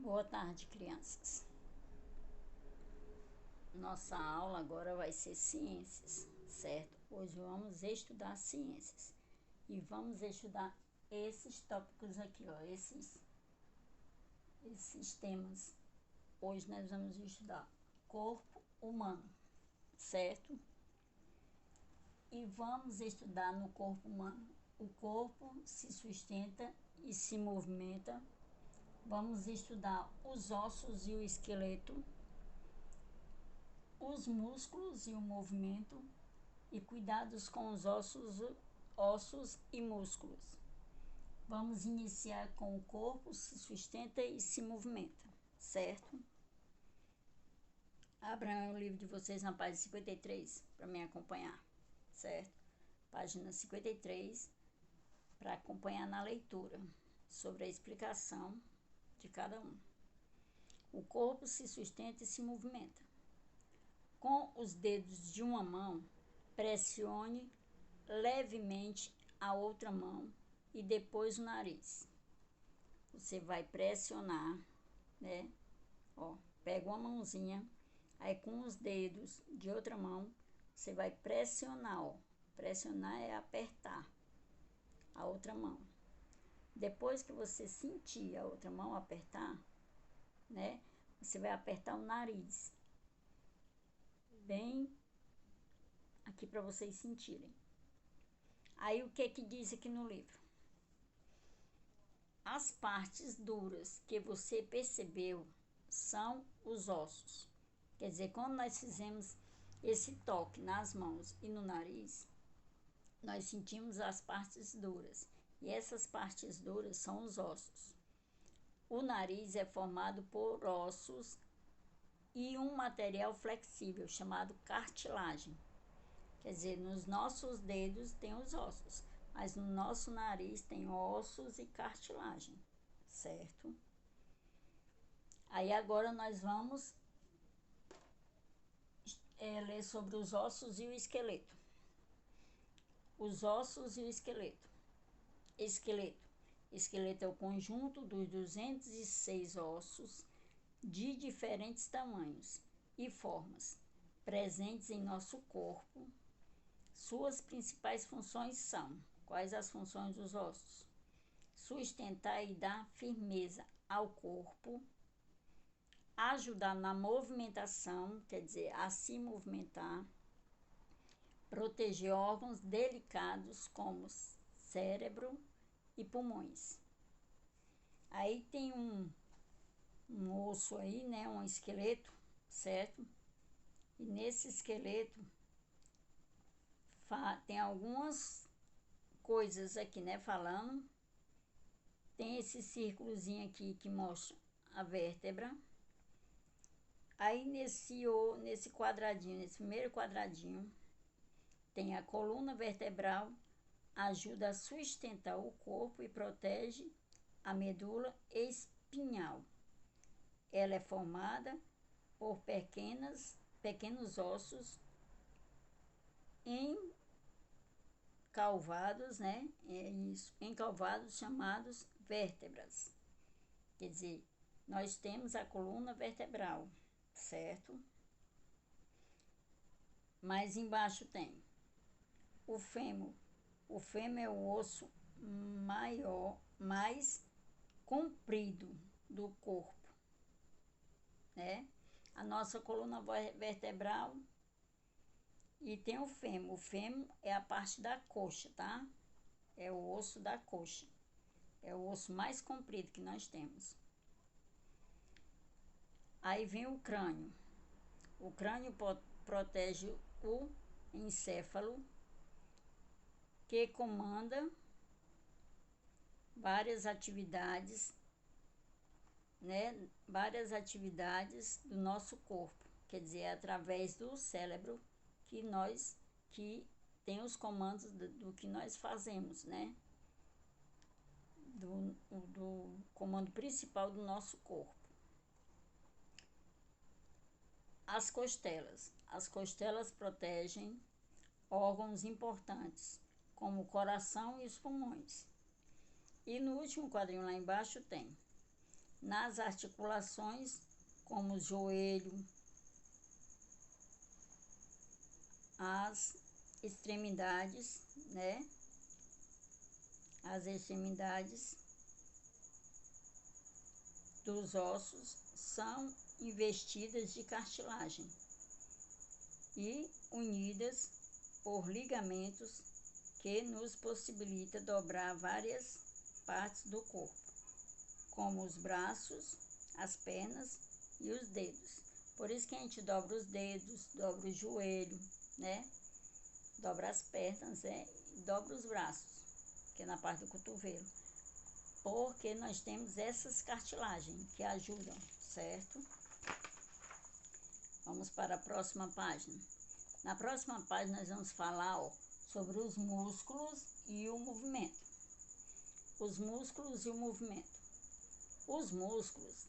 Boa tarde, crianças. Nossa aula agora vai ser ciências, certo? Hoje vamos estudar ciências e vamos estudar esses tópicos aqui, ó, esses temas. Hoje nós vamos estudar corpo humano, certo? E vamos estudar no corpo humano. O corpo se sustenta e se movimenta. Vamos estudar os ossos e o esqueleto, os músculos e o movimento, e cuidados com os ossos e músculos. Vamos iniciar com o corpo se sustenta e se movimenta, certo? Abram o livro de vocês na página 53 para me acompanhar, certo? Página 53 para acompanhar na leitura sobre a explicação de cada um. O corpo se sustenta e se movimenta. Com os dedos de uma mão, pressione levemente a outra mão e depois o nariz. Você vai pressionar, né? Ó, pega uma mãozinha, aí com os dedos de outra mão, você vai pressionar, ó. Pressionar é apertar a outra mão. Depois que você sentir a outra mão apertar, né? Você vai apertar o nariz. Bem aqui para vocês sentirem. Aí o que diz aqui no livro? As partes duras que você percebeu são os ossos. Quer dizer, quando nós fizemos esse toque nas mãos e no nariz, nós sentimos as partes duras. E essas partes duras são os ossos. O nariz é formado por ossos e um material flexível chamado cartilagem. Quer dizer, nos nossos dedos tem os ossos, mas no nosso nariz tem ossos e cartilagem, certo? Aí agora nós vamos ler sobre os ossos e o esqueleto. Os ossos e o esqueleto. Esqueleto. Esqueleto é o conjunto dos 206 ossos de diferentes tamanhos e formas presentes em nosso corpo. Suas principais funções são: quais as funções dos ossos? Sustentar e dar firmeza ao corpo, ajudar na movimentação, quer dizer, a se movimentar, proteger órgãos delicados como cérebro e pulmões. Aí tem um osso aí, né, um esqueleto, certo? E nesse esqueleto tem algumas coisas aqui, né, falando. Tem esse círculozinho aqui que mostra a vértebra. Aí nesse quadradinho, nesse primeiro quadradinho, tem a coluna vertebral, ajuda a sustentar o corpo e protege a medula espinhal. Ela é formada por pequenos ossos encalvados, né? Encalvados chamados vértebras. Quer dizer, nós temos a coluna vertebral, certo? Mais embaixo tem o fêmur. O fêmur é o osso mais comprido do corpo, né? A nossa coluna vertebral e tem o fêmur. O fêmur é a parte da coxa, tá? É o osso da coxa. É o osso mais comprido que nós temos. Aí vem o crânio. O crânio protege o encéfalo, que comanda várias atividades, né? Várias atividades do nosso corpo. Quer dizer, é através do cérebro que tem os comandos do que nós fazemos, né? Do comando principal do nosso corpo. As costelas. As costelas protegem órgãos importantes, como o coração e os pulmões. E no último quadrinho lá embaixo tem: nas articulações, como o joelho, as extremidades, né? As extremidades dos ossos são investidas de cartilagem e unidas por ligamentos que nos possibilita dobrar várias partes do corpo, como os braços, as pernas e os dedos. Por isso que a gente dobra os dedos, dobra o joelho, né? Dobra as pernas, né? E dobra os braços, que é na parte do cotovelo. Porque nós temos essas cartilagens que ajudam, certo? Vamos para a próxima página. Na próxima página nós vamos falar, ó, sobre os músculos e o movimento. Os músculos e o movimento. Os músculos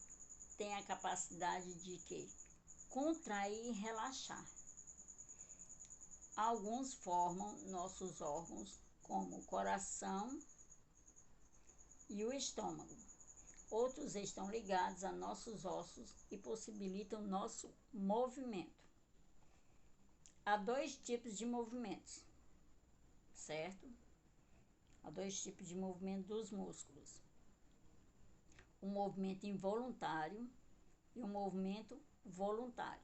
têm a capacidade de quê? Contrair e relaxar. Alguns formam nossos órgãos, como o coração e o estômago. Outros estão ligados a nossos ossos e possibilitam nosso movimento. Há dois tipos de movimentos, certo? Há dois tipos de movimento dos músculos. O movimento involuntário e o movimento voluntário.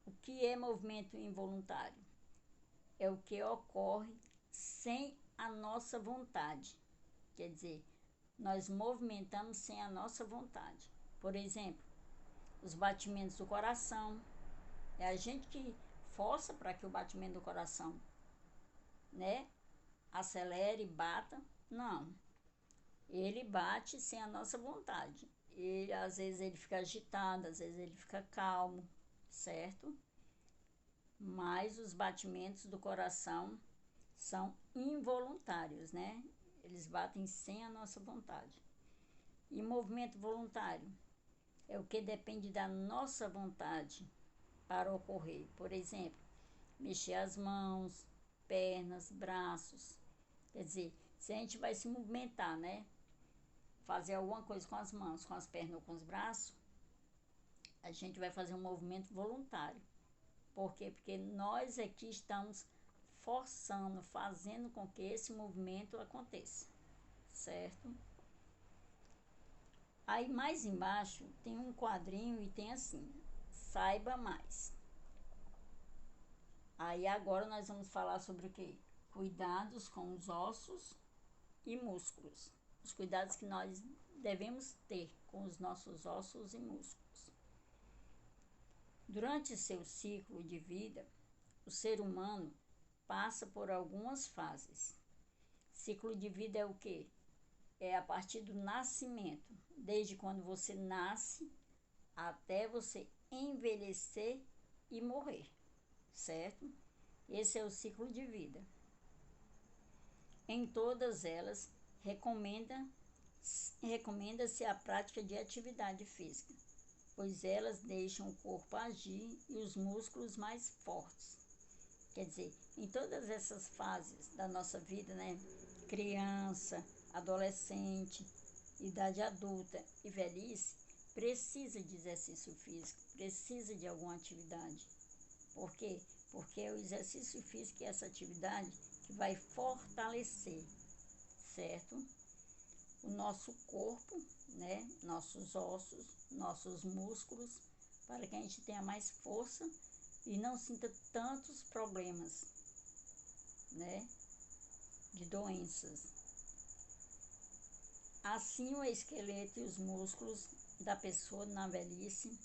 O que é movimento involuntário? É o que ocorre sem a nossa vontade. Quer dizer, nós movimentamos sem a nossa vontade. Por exemplo, os batimentos do coração. É a gente que força para que o batimento do coração, né, acelere, bata. Não. Ele bate sem a nossa vontade. E às vezes ele fica agitado, às vezes ele fica calmo, certo? Mas os batimentos do coração são involuntários, né? Eles batem sem a nossa vontade. E movimento voluntário é o que depende da nossa vontade para ocorrer. Por exemplo, mexer as mãos, pernas, braços. Quer dizer, se a gente vai se movimentar, né? Fazer alguma coisa com as mãos, com as pernas ou com os braços, a gente vai fazer um movimento voluntário. Por quê? Porque nós aqui estamos forçando, fazendo com que esse movimento aconteça, certo? Aí mais embaixo tem um quadrinho e tem assim, saiba mais. Aí agora nós vamos falar sobre o quê? Cuidados com os ossos e músculos. Os cuidados que nós devemos ter com os nossos ossos e músculos. Durante seu ciclo de vida, o ser humano passa por algumas fases. Ciclo de vida é o quê? É a partir do nascimento, desde quando você nasce até você envelhecer e morrer, certo? Esse é o ciclo de vida. Em todas elas, recomenda-se a prática de atividade física, pois elas deixam o corpo agir e os músculos mais fortes. Quer dizer, em todas essas fases da nossa vida, né? Criança, adolescente, idade adulta e velhice, precisa de exercício físico, precisa de alguma atividade. Por quê? Porque é o exercício físico e essa atividade que vai fortalecer, certo? O nosso corpo, né? Nossos ossos, nossos músculos, para que a gente tenha mais força e não sinta tantos problemas, né? De doenças. Assim, o esqueleto e os músculos da pessoa na velhice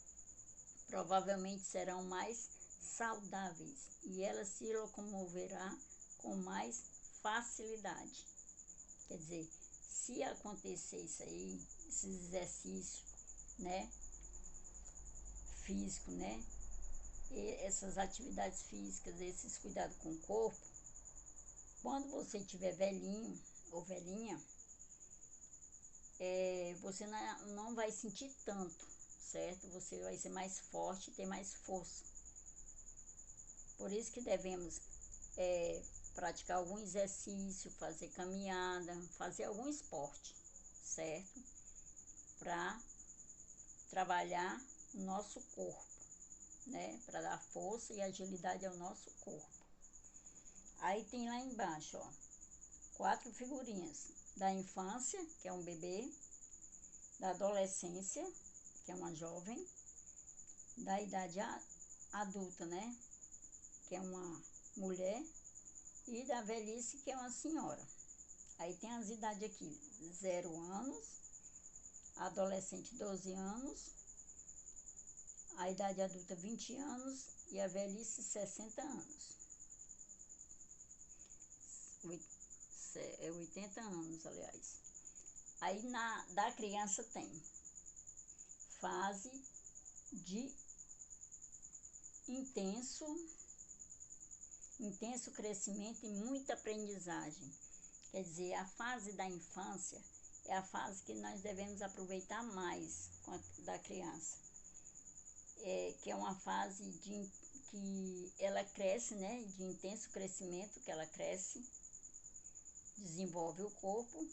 provavelmente serão mais saudáveis e ela se locomoverá com mais facilidade. Quer dizer, se acontecer isso aí, esses exercícios, né, físico, né, e essas atividades físicas, esses cuidados com o corpo, quando você estiver velhinho ou velhinha, você não vai sentir tanto, certo? Você vai ser mais forte, ter mais força. Por isso que devemos praticar algum exercício, fazer caminhada, fazer algum esporte, certo? para trabalhar o nosso corpo, né? Para dar força e agilidade ao nosso corpo. Aí tem lá embaixo, ó, 4 figurinhas da infância, que é um bebê, da adolescência, que é uma jovem, da idade adulta, né? Que é uma mulher, e da velhice, que é uma senhora. Aí tem as idades aqui: 0 anos, adolescente 12 anos, a idade adulta 20 anos e a velhice 60 anos. 80 anos, aliás. Aí da criança tem fase de intenso crescimento e muita aprendizagem. Quer dizer, a fase da infância é a fase que nós devemos aproveitar mais da criança. Que é uma fase que ela cresce, né? De intenso crescimento, que ela cresce, desenvolve o corpo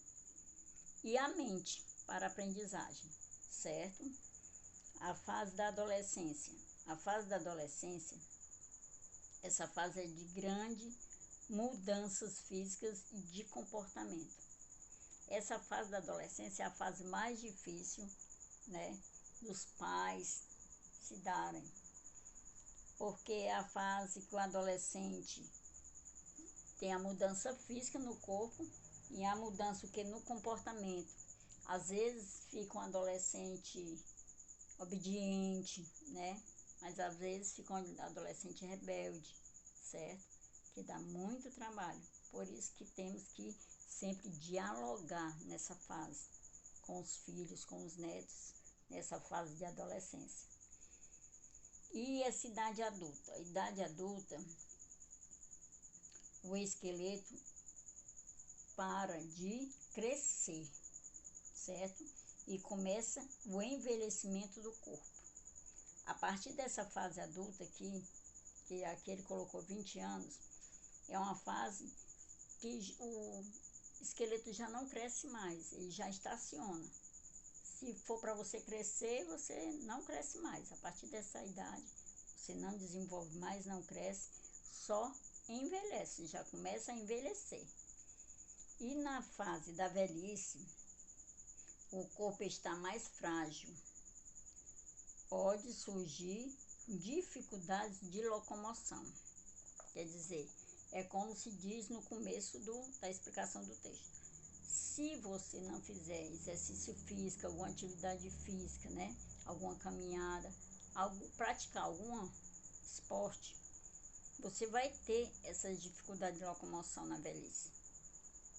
e a mente para a aprendizagem, certo? A fase da adolescência. A fase da adolescência, essa fase é de grande mudanças físicas e de comportamento. Essa fase da adolescência é a fase mais difícil, né, dos pais se darem, porque é a fase que o adolescente tem a mudança física no corpo e a mudança no comportamento. Às vezes fica um adolescente obediente, né? Mas às vezes fica um adolescente rebelde, certo? Que dá muito trabalho. Por isso que temos que sempre dialogar nessa fase com os filhos, com os netos, nessa fase de adolescência. E essa idade adulta? A idade adulta, o esqueleto para de crescer, certo? E começa o envelhecimento do corpo. A partir dessa fase adulta aqui, que aqui ele colocou 20 anos, é uma fase que o esqueleto já não cresce mais, ele já estaciona. Se for para você crescer, você não cresce mais. A partir dessa idade, você não desenvolve mais, não cresce, só envelhece, já começa a envelhecer. E na fase da velhice, o corpo está mais frágil. Pode surgir dificuldades de locomoção. Quer dizer, é como se diz no começo da explicação do texto. Se você não fizer exercício físico, alguma atividade física, né? Alguma caminhada, praticar algum esporte, você vai ter essa dificuldade de locomoção na velhice.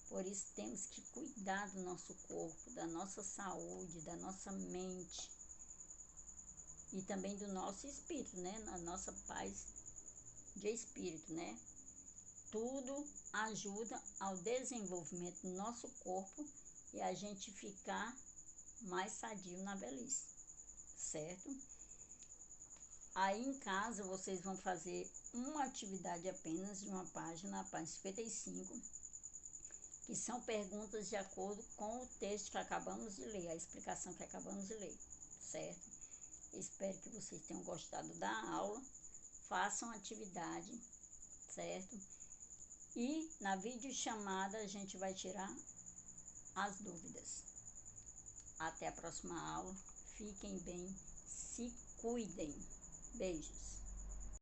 Por isso temos que cuidar do nosso corpo, da nossa saúde, da nossa mente e também do nosso espírito, né? Na nossa paz de espírito, né? Tudo ajuda ao desenvolvimento do nosso corpo e a gente ficar mais sadio na velhice, certo? Aí em casa vocês vão fazer uma atividade apenas de uma página, a página 55, que são perguntas de acordo com o texto que acabamos de ler, a explicação que acabamos de ler, certo? Espero que vocês tenham gostado da aula, façam a atividade, certo? E na videochamada a gente vai tirar as dúvidas. Até a próxima aula. Fiquem bem, se cuidem. Beijos.